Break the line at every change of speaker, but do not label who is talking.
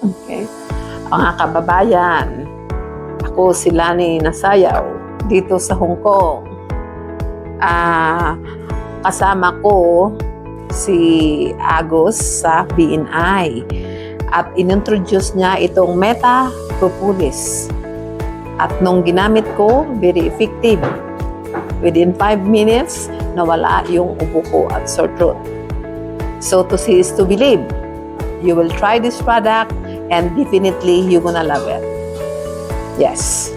Okay. Mga kababayan, ako si Leni Nasayao dito sa Hongkong. Kasama ko si Agus sa BNI at inintroduce niya itong Propolis. At nung ginamit ko, very effective. Within 5 minutes, nawala yung ubo ko at sore throat. So to see is to believe. You will try this product and definitely you're gonna love it. Yes.